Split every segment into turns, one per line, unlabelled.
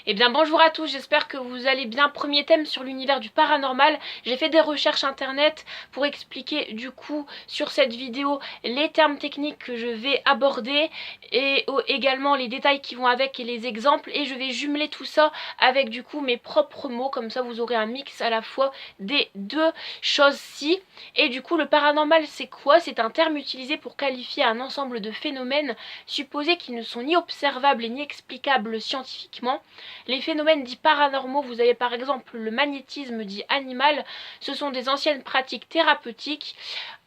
Eh bien bonjour à tous, j'espère que vous allez bien. Premier thème sur l'univers du paranormal. J'ai fait des recherches internet pour expliquer du coup sur cette vidéo les termes techniques que je vais aborder et également les détails qui vont avec et les exemples, et je vais jumeler tout ça avec du coup mes propres mots, comme ça vous aurez un mix à la fois des deux choses-ci. Et du coup le paranormal c'est quoi? C'est un terme utilisé pour qualifier un ensemble de phénomènes supposés qui ne sont ni observables et ni explicables scientifiquement. Les phénomènes dits paranormaux, vous avez par exemple le magnétisme dit animal, ce sont des anciennes pratiques thérapeutiques,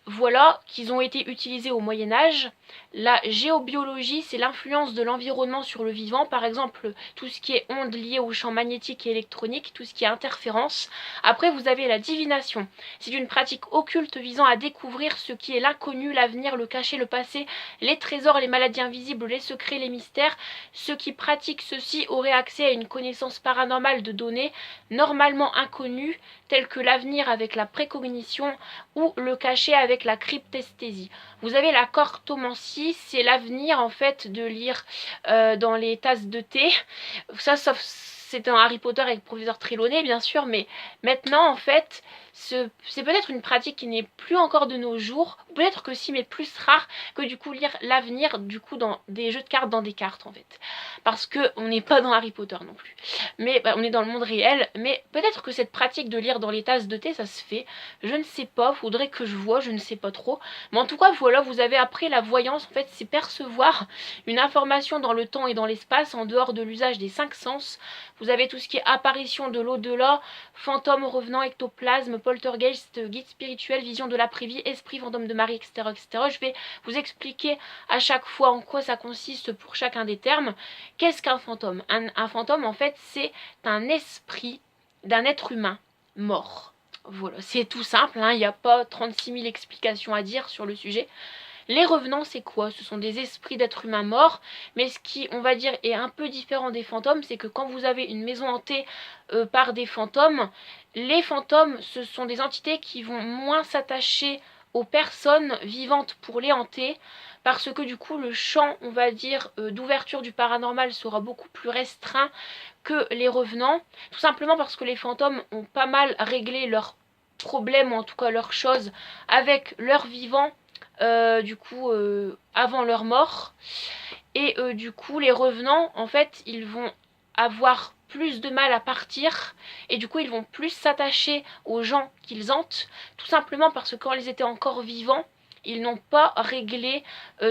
voilà, qui ont été utilisées au Moyen-Âge. La géobiologie, c'est l'influence de l'environnement sur le vivant, par exemple tout ce qui est ondes liées aux champs magnétiques et électroniques, tout ce qui est interférence. Après, vous avez la divination, c'est une pratique occulte visant à découvrir ce qui est l'inconnu, l'avenir, le caché, le passé, les trésors, les maladies invisibles, les secrets, les mystères. Ceux qui pratiquent ceci auraient accès à une connaissance paranormale de données normalement inconnues, telles que l'avenir avec la précognition ou le caché avec la cryptesthésie. Vous avez la cartomancie, c'est l'avenir en fait de lire dans les tasses de thé. Ça, sauf c'est un Harry Potter avec le professeur Trelawney bien sûr, mais maintenant en fait c'est peut-être une pratique qui n'est plus encore de nos jours, peut-être que si, mais plus rare que du coup lire l'avenir du coup dans des jeux de cartes, dans des cartes en fait, parce que on n'est pas dans Harry Potter non plus, mais on est dans le monde réel. Mais peut-être que cette pratique de lire dans les tasses de thé ça se fait, je ne sais pas, faudrait que je vois, je ne sais pas trop, mais en tout cas voilà, vous avez après la voyance, en fait c'est percevoir une information dans le temps et dans l'espace en dehors de l'usage des cinq sens. Vous avez tout ce qui est apparition de l'au-delà, fantômes, revenants, ectoplasme, poltergeist, guide spirituel, vision de l'après-vie, esprit, fantôme de Marie, etc., etc. Je vais vous expliquer à chaque fois en quoi ça consiste pour chacun des termes. Qu'est-ce qu'un fantôme? Un fantôme, en fait, c'est un esprit d'un être humain mort. Voilà, c'est tout simple, hein, il n'y a pas 36 000 explications à dire sur le sujet. Les revenants, c'est quoi? Ce sont des esprits d'êtres humains morts, mais ce qui, on va dire, est un peu différent des fantômes, c'est que quand vous avez une maison hantée par des fantômes, les fantômes, ce sont des entités qui vont moins s'attacher aux personnes vivantes pour les hanter, parce que du coup, le champ, on va dire, d'ouverture du paranormal sera beaucoup plus restreint que les revenants, tout simplement parce que les fantômes ont pas mal réglé leurs problèmes, ou en tout cas leurs choses, avec leurs vivants, avant leur mort. Et du coup les revenants en fait ils vont avoir plus de mal à partir, et du coup ils vont plus s'attacher aux gens qu'ils hantent, tout simplement parce que quand ils étaient encore vivants ils n'ont pas réglé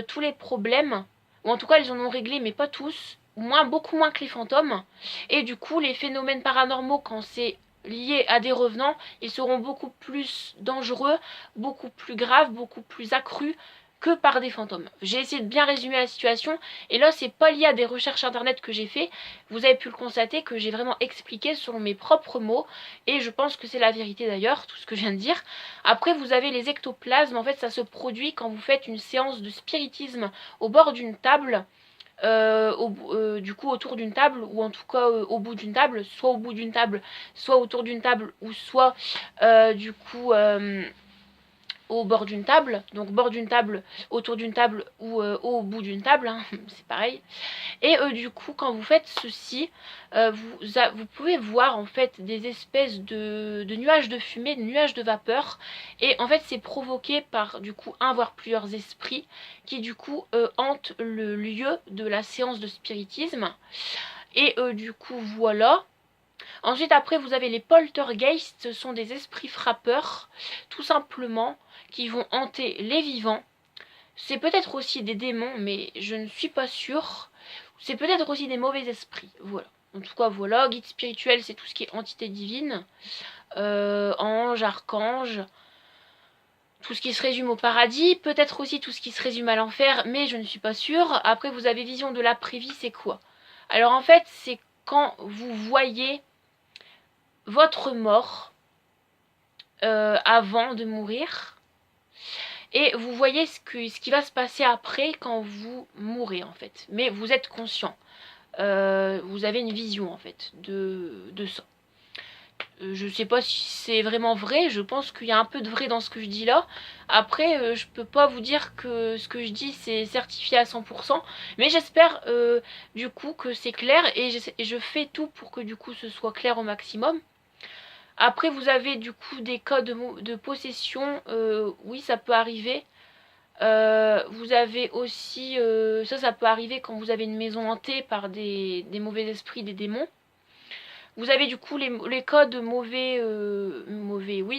tous les problèmes, ou en tout cas ils en ont réglé mais pas tous, beaucoup moins que les fantômes. Et du coup les phénomènes paranormaux, quand c'est liés à des revenants, ils seront beaucoup plus dangereux, beaucoup plus graves, beaucoup plus accrus que par des fantômes. J'ai essayé de bien résumer la situation, et là c'est pas lié à des recherches internet que j'ai fait, vous avez pu le constater que j'ai vraiment expliqué selon mes propres mots, et je pense que c'est la vérité d'ailleurs, tout ce que je viens de dire. Après vous avez les ectoplasmes, en fait ça se produit quand vous faites une séance de spiritisme au bord d'une table, du coup autour d'une table, ou en tout cas au bout d'une table, soit au bout d'une table, soit autour d'une table, ou soit au bord d'une table, donc bord d'une table, autour d'une table, ou au bout d'une table, hein, c'est pareil. Et du coup quand vous faites ceci, vous pouvez voir en fait des espèces de nuages de fumée, de nuages de vapeur, et en fait c'est provoqué par du coup un voire plusieurs esprits qui du coup hantent le lieu de la séance de spiritisme. Et du coup voilà. Ensuite après vous avez les poltergeists, ce sont des esprits frappeurs tout simplement qui vont hanter les vivants. C'est peut-être aussi des démons, mais je ne suis pas sûre. C'est peut-être aussi des mauvais esprits, voilà. En tout cas voilà, guide spirituel c'est tout ce qui est entité divine, ange, archange, tout ce qui se résume au paradis, peut-être aussi tout ce qui se résume à l'enfer, mais je ne suis pas sûre. Après vous avez vision de l'après-vie, c'est quoi? Alors en fait c'est quand vous voyez votre mort avant de mourir, et vous voyez ce qui va se passer après quand vous mourrez en fait, mais vous êtes conscient, vous avez une vision en fait de ça. Je sais pas si c'est vraiment vrai, je pense qu'il y a un peu de vrai dans ce que je dis là. Après, je peux pas vous dire que ce que je dis c'est certifié à 100%, mais j'espère du coup que c'est clair et je fais tout pour que du coup ce soit clair au maximum. Après, vous avez du coup des cas de possession, oui ça peut arriver. Vous avez aussi, ça peut arriver quand vous avez une maison hantée par des mauvais esprits, des démons. Vous avez du coup les codes oui,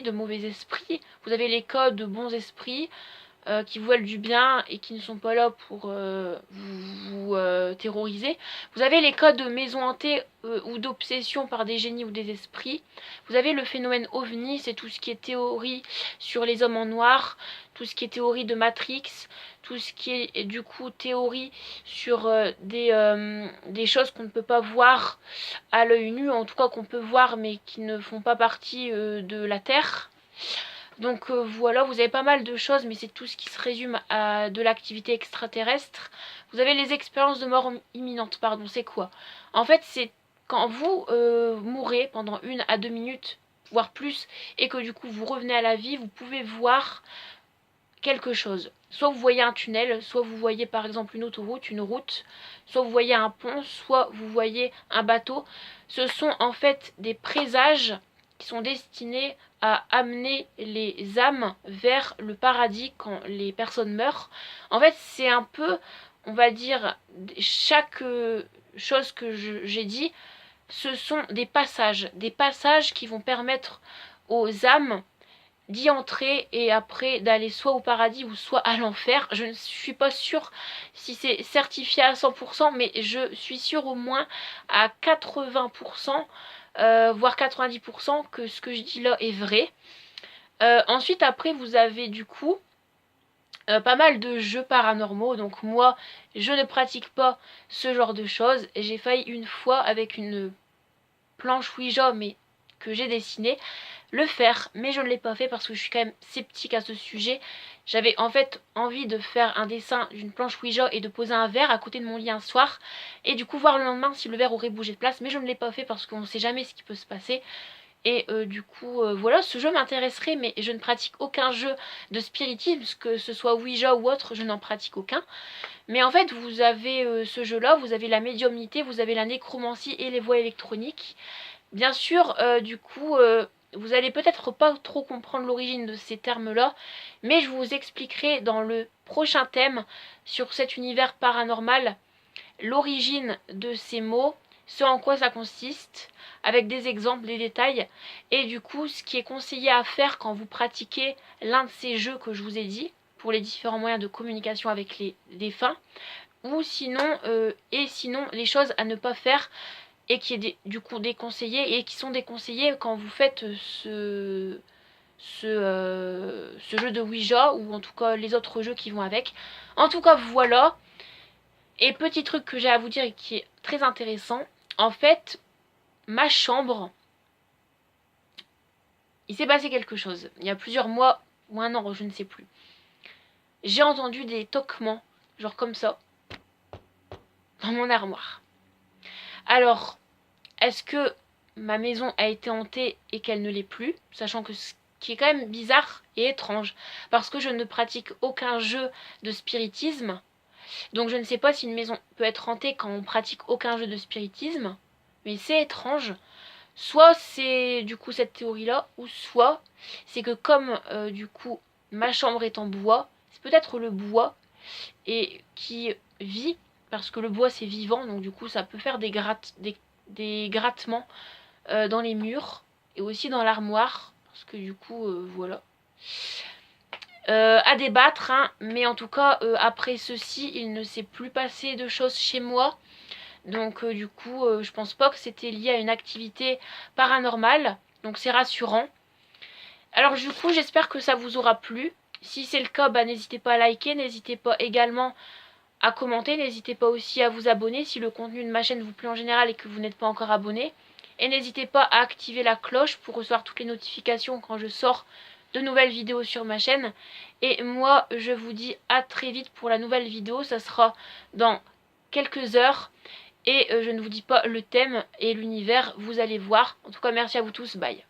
de mauvais esprits. Vous avez les codes de bons esprits qui vous veulent du bien et qui ne sont pas là pour vous terroriser. Vous avez les codes de maison hantée ou d'obsession par des génies ou des esprits. Vous avez le phénomène OVNI, c'est tout ce qui est théorie sur les hommes en noir, tout ce qui est théorie de Matrix, tout ce qui est du coup théorie sur des choses qu'on ne peut pas voir à l'œil nu, en tout cas qu'on peut voir mais qui ne font pas partie de la Terre. Donc voilà, vous avez pas mal de choses, mais c'est tout ce qui se résume à de l'activité extraterrestre. Vous avez les expériences de mort imminente, pardon, c'est quoi? En fait, c'est quand vous mourrez pendant 1 à 2 minutes, voire plus, et que du coup vous revenez à la vie, vous pouvez voir quelque chose. Soit vous voyez un tunnel, soit vous voyez par exemple une autoroute, une route, soit vous voyez un pont, soit vous voyez un bateau. Ce sont en fait des présages qui sont destinés à amener les âmes vers le paradis quand les personnes meurent. En fait, c'est un peu, on va dire, chaque chose que j'ai dit, ce sont des passages qui vont permettre aux âmes d'y entrer et après d'aller soit au paradis ou soit à l'enfer. Je ne suis pas sûre si c'est certifié à 100%, mais je suis sûre au moins à 80%, voire 90% que ce que je dis là est vrai. Ensuite, après, vous avez du coup pas mal de jeux paranormaux. Donc moi, je ne pratique pas ce genre de choses. J'ai failli une fois avec une planche Ouija, mais que j'ai dessinée, le faire, mais je ne l'ai pas fait parce que je suis quand même sceptique à ce sujet. J'avais en fait envie de faire un dessin d'une planche Ouija et de poser un verre à côté de mon lit un soir et du coup voir le lendemain si le verre aurait bougé de place, mais je ne l'ai pas fait parce qu'on ne sait jamais ce qui peut se passer. Et du coup, voilà, ce jeu m'intéresserait, mais je ne pratique aucun jeu de spiritisme, que ce soit Ouija ou autre, je n'en pratique aucun. Mais en fait, vous avez ce jeu-là, vous avez la médiumnité, vous avez la nécromancie et les voix électroniques. Bien sûr, du coup, vous allez peut-être pas trop comprendre l'origine de ces termes-là, mais je vous expliquerai dans le prochain thème sur cet univers paranormal l'origine de ces mots, ce en quoi ça consiste, avec des exemples, des détails, et du coup ce qui est conseillé à faire quand vous pratiquez l'un de ces jeux que je vous ai dit, pour les différents moyens de communication avec les défunts, ou sinon, sinon les choses à ne pas faire et qui est du coup déconseillé et qui sont déconseillés quand vous faites ce jeu de Ouija ou en tout cas les autres jeux qui vont avec. En tout cas voilà. Et petit truc que j'ai à vous dire et qui est très intéressant, en fait ma chambre, il s'est passé quelque chose il y a plusieurs mois ou un an, je ne sais plus. J'ai entendu des toquements genre comme ça dans mon armoire. Alors est-ce que ma maison a été hantée et qu'elle ne l'est plus, sachant que ce qui est quand même bizarre et étrange, parce que je ne pratique aucun jeu de spiritisme, donc je ne sais pas si une maison peut être hantée quand on pratique aucun jeu de spiritisme, mais c'est étrange. Soit c'est du coup cette théorie-là, ou soit c'est que comme du coup ma chambre est en bois, c'est peut-être le bois et qui vit, parce que le bois c'est vivant, donc du coup ça peut faire des grattements dans les murs et aussi dans l'armoire parce que du coup voilà, à débattre hein, mais en tout cas après ceci il ne s'est plus passé de choses chez moi, donc du coup je pense pas que c'était lié à une activité paranormale, donc c'est rassurant. Alors du coup j'espère que ça vous aura plu. Si c'est le cas, bah, n'hésitez pas à liker, n'hésitez pas également à commenter, n'hésitez pas aussi à vous abonner si le contenu de ma chaîne vous plaît en général et que vous n'êtes pas encore abonné. Et n'hésitez pas à activer la cloche pour recevoir toutes les notifications quand je sors de nouvelles vidéos sur ma chaîne. Et moi, je vous dis à très vite pour la nouvelle vidéo. Ça sera dans quelques heures. Et je ne vous dis pas le thème et l'univers, vous allez voir. En tout cas, merci à vous tous. Bye.